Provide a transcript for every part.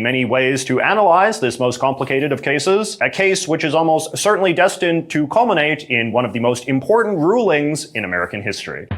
Many ways to analyze this most complicated of cases, a case which is almost certainly destined to culminate in one of the most important rulings in American history.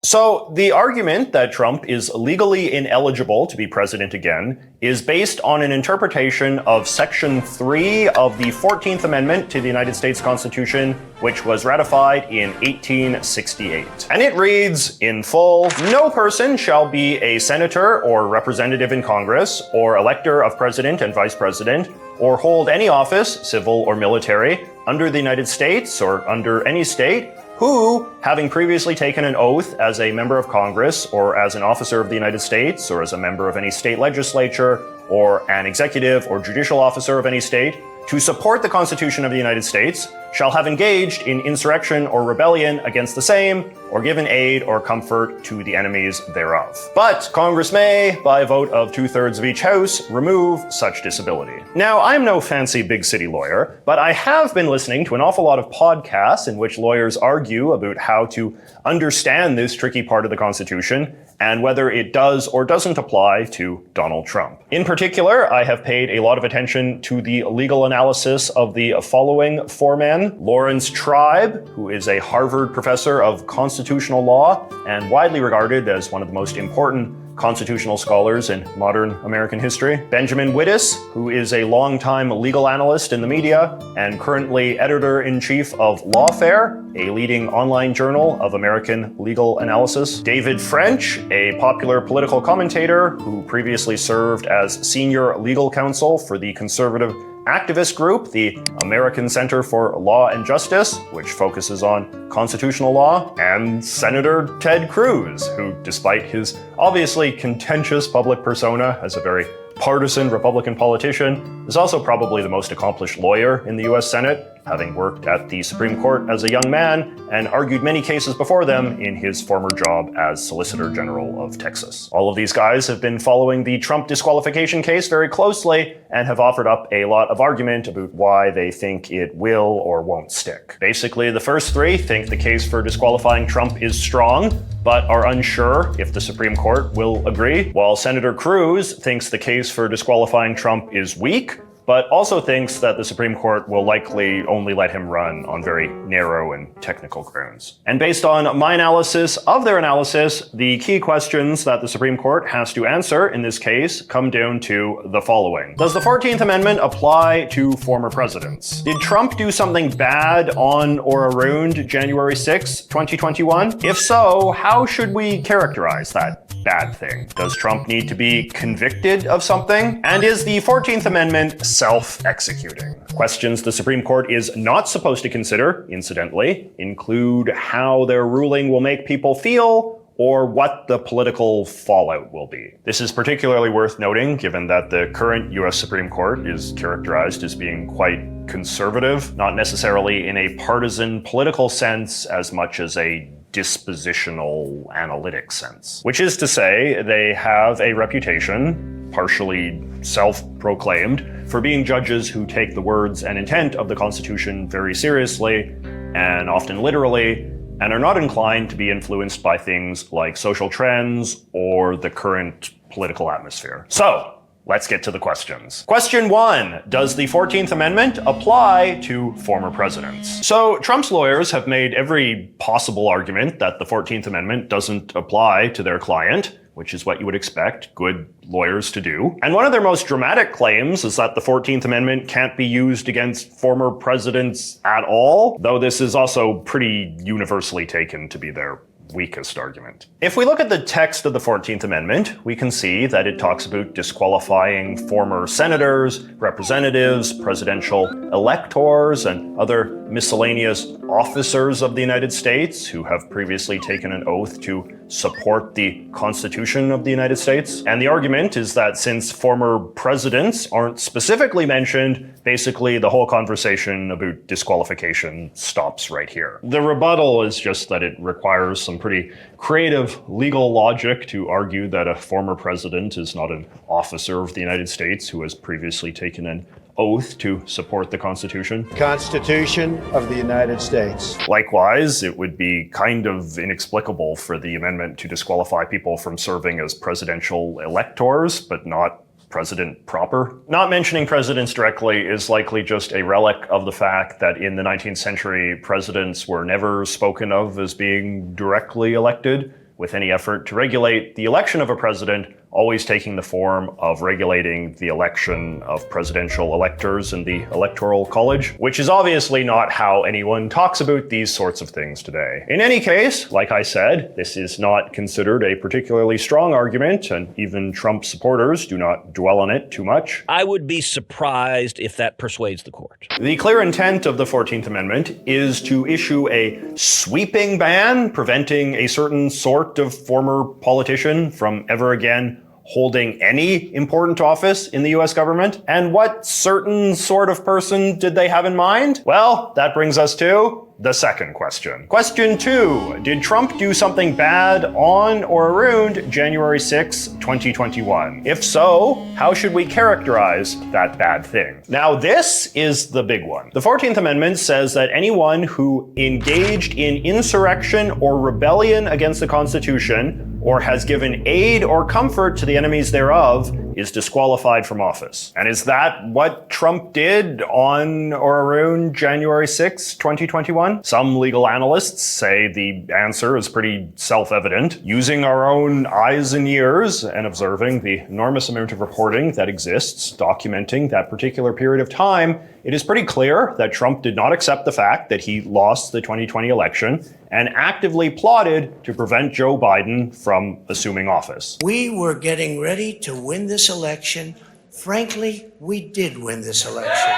So the argument that Trump is legally ineligible to be president again is based on an interpretation of Section 3 of the 14th Amendment to the United States Constitution, which was ratified in 1868. And it reads, in full, "No person shall be a senator or representative in Congress, or elector of president and vice president, or hold any office, civil or military, under the United States or under any state, who, having previously taken an oath as a member of Congress or as an officer of the United States or as a member of any state legislature or an executive or judicial officer of any state, to support the Constitution of the United States, shall have engaged in insurrection or rebellion against the same, or given aid or comfort to the enemies thereof." But Congress may, by a vote of 2/3 of each house, remove such disability. Now, I'm no fancy big city lawyer, but I have been listening to an awful lot of podcasts in which lawyers argue about how to understand this tricky part of the Constitution and whether it does or doesn't apply to Donald Trump. In particular, I have paid a lot of attention to the legal analysis of the following four men: Lawrence Tribe, who is a Harvard professor of constitutional law and widely regarded as one of the most important constitutional scholars in modern American history; Benjamin Wittes, who is a longtime legal analyst in the media and currently editor-in-chief of Lawfare, a leading online journal of American legal analysis; David French, a popular political commentator who previously served as senior legal counsel for the conservative activist group, the American Center for Law and Justice, which focuses on constitutional law; and Senator Ted Cruz, who, despite his obviously contentious public persona as a very partisan Republican politician, is also probably the most accomplished lawyer in the US Senate, having worked at the Supreme Court as a young man and argued many cases before them in his former job as Solicitor General of Texas. All of these guys have been following the Trump disqualification case very closely and have offered up a lot of argument about why they think it will or won't stick. Basically, the first three think the case for disqualifying Trump is strong, but are unsure if the Supreme Court will agree, while Senator Cruz thinks the case for disqualifying Trump is weak, but also thinks that the Supreme Court will likely only let him run on very narrow and technical grounds. And based on my analysis of their analysis, the key questions that the Supreme Court has to answer in this case come down to the following. Does the 14th Amendment apply to former presidents? Did Trump do something bad on or around January 6, 2021? If so, how should we characterize that bad thing? Does Trump need to be convicted of something? And is the 14th Amendment self-executing? Questions the Supreme Court is not supposed to consider, incidentally, include how their ruling will make people feel or what the political fallout will be. This is particularly worth noting given that the current US Supreme Court is characterized as being quite conservative, not necessarily in a partisan political sense as much as a dispositional analytic sense. Which is to say, they have a reputation, partially self-proclaimed, for being judges who take the words and intent of the Constitution very seriously, and often literally, and are not inclined to be influenced by things like social trends or the current political atmosphere. So, let's get to the questions. Question 1. Does the 14th Amendment apply to former presidents? So, Trump's lawyers have made every possible argument that the 14th Amendment doesn't apply to their client, which is what you would expect good lawyers to do. And one of their most dramatic claims is that the 14th Amendment can't be used against former presidents at all, though this is also pretty universally taken to be their weakest argument. If we look at the text of the 14th Amendment, we can see that it talks about disqualifying former senators, representatives, presidential electors, and other miscellaneous officers of the United States who have previously taken an oath to support the Constitution of the United States. And the argument is that since former presidents aren't specifically mentioned, basically the whole conversation about disqualification stops right here. The rebuttal is just that it requires some pretty creative legal logic to argue that a former president is not an officer of the United States who has previously taken an oath to support the Constitution. Constitution of the United States. Likewise, it would be kind of inexplicable for the amendment to disqualify people from serving as presidential electors, but not president proper. Not mentioning presidents directly is likely just a relic of the fact that in the 19th century, presidents were never spoken of as being directly elected, with any effort to regulate the election of a president always taking the form of regulating the election of presidential electors in the Electoral College, which is obviously not how anyone talks about these sorts of things today. In any case, like I said, this is not considered a particularly strong argument, and even Trump supporters do not dwell on it too much. I would be surprised if that persuades the court. The clear intent of the 14th Amendment is to issue a sweeping ban preventing a certain sort of former politician from ever again holding any important office in the US government. And what certain sort of person did they have in mind? Well, that brings us to the second question. Question 2. Did Trump do something bad on or around January 6, 2021? If so, how should we characterize that bad thing? Now, this is the big one. The 14th Amendment says that anyone who engaged in insurrection or rebellion against the Constitution or has given aid or comfort to the enemies thereof is disqualified from office. And is that what Trump did on or around January 6, 2021? Some legal analysts say the answer is pretty self-evident. Using our own eyes and ears and observing the enormous amount of reporting that exists documenting that particular period of time, it is pretty clear that Trump did not accept the fact that he lost the 2020 election and actively plotted to prevent Joe Biden from assuming office. We were getting ready to win this election. Frankly, we did win this election.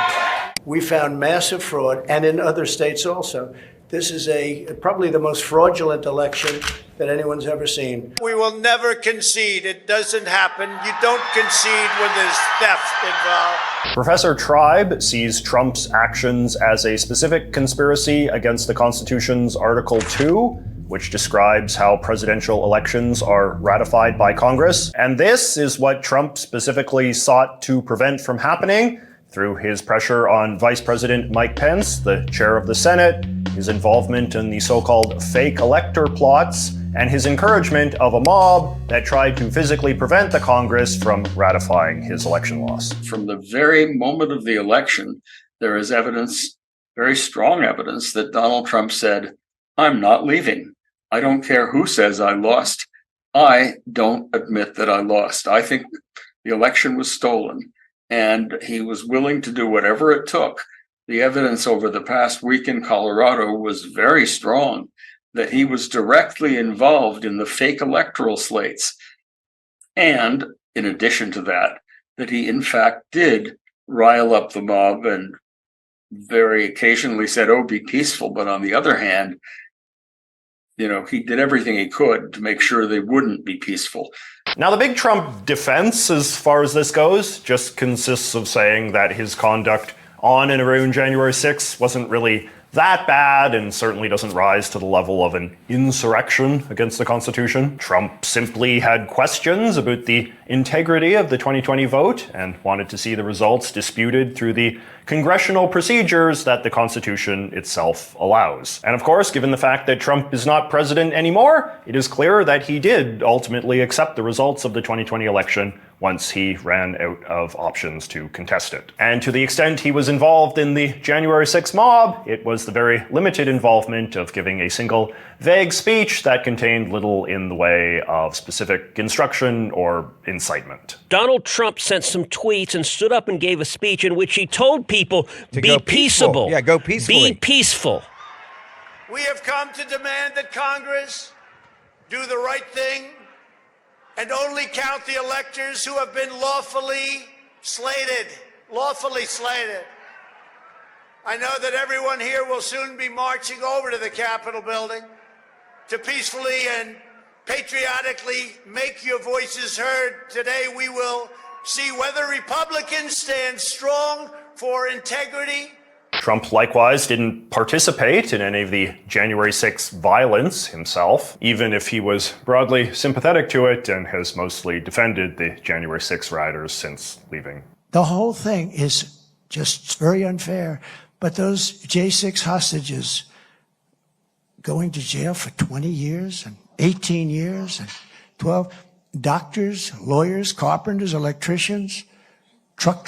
We found massive fraud, and in other states also. This is probably the most fraudulent election that anyone's ever seen. We will never concede. It doesn't happen. You don't concede when there's theft involved. Professor Tribe sees Trump's actions as a specific conspiracy against the Constitution's Article 2, which describes how presidential elections are ratified by Congress. And this is what Trump specifically sought to prevent from happening through his pressure on Vice President Mike Pence, the chair of the Senate, his involvement in the so-called fake elector plots, and his encouragement of a mob that tried to physically prevent the Congress from ratifying his election loss. From the very moment of the election, there is evidence, very strong evidence, that Donald Trump said, "I'm not leaving. I don't care who says I lost. I don't admit that I lost. I think the election was stolen." And he was willing to do whatever it took. The evidence over the past week in Colorado was very strong that he was directly involved in the fake electoral slates. And in addition to that, that he in fact did rile up the mob and very occasionally said, "Oh, be peaceful." But on the other hand, he did everything he could to make sure they wouldn't be peaceful. Now, the big Trump defense, as far as this goes, just consists of saying that his conduct on and around January 6th wasn't really that bad and certainly doesn't rise to the level of an insurrection against the Constitution. Trump simply had questions about the integrity of the 2020 vote and wanted to see the results disputed through the congressional procedures that the Constitution itself allows. And of course, given the fact that Trump is not president anymore, it is clear that he did ultimately accept the results of the 2020 election once he ran out of options to contest it. And to the extent he was involved in the January 6th mob, it was the very limited involvement of giving a single vague speech that contained little in the way of specific instruction or incitement. Donald Trump sent some tweets and stood up and gave a speech in which he told people, to be go peaceful. peaceable. Yeah, go peacefully. Be peaceful. We have come to demand that Congress do the right thing and only count the electors who have been lawfully slated. Lawfully slated. I know that everyone here will soon be marching over to the Capitol building to peacefully and patriotically make your voices heard. Today we will see whether Republicans stand strong for integrity. Trump likewise didn't participate in any of the January 6th violence himself, even if he was broadly sympathetic to it and has mostly defended the January 6th rioters since leaving. The whole thing is just very unfair. But those J6 hostages going to jail for 20 years and 18 years and 12, doctors, lawyers, carpenters, electricians, truck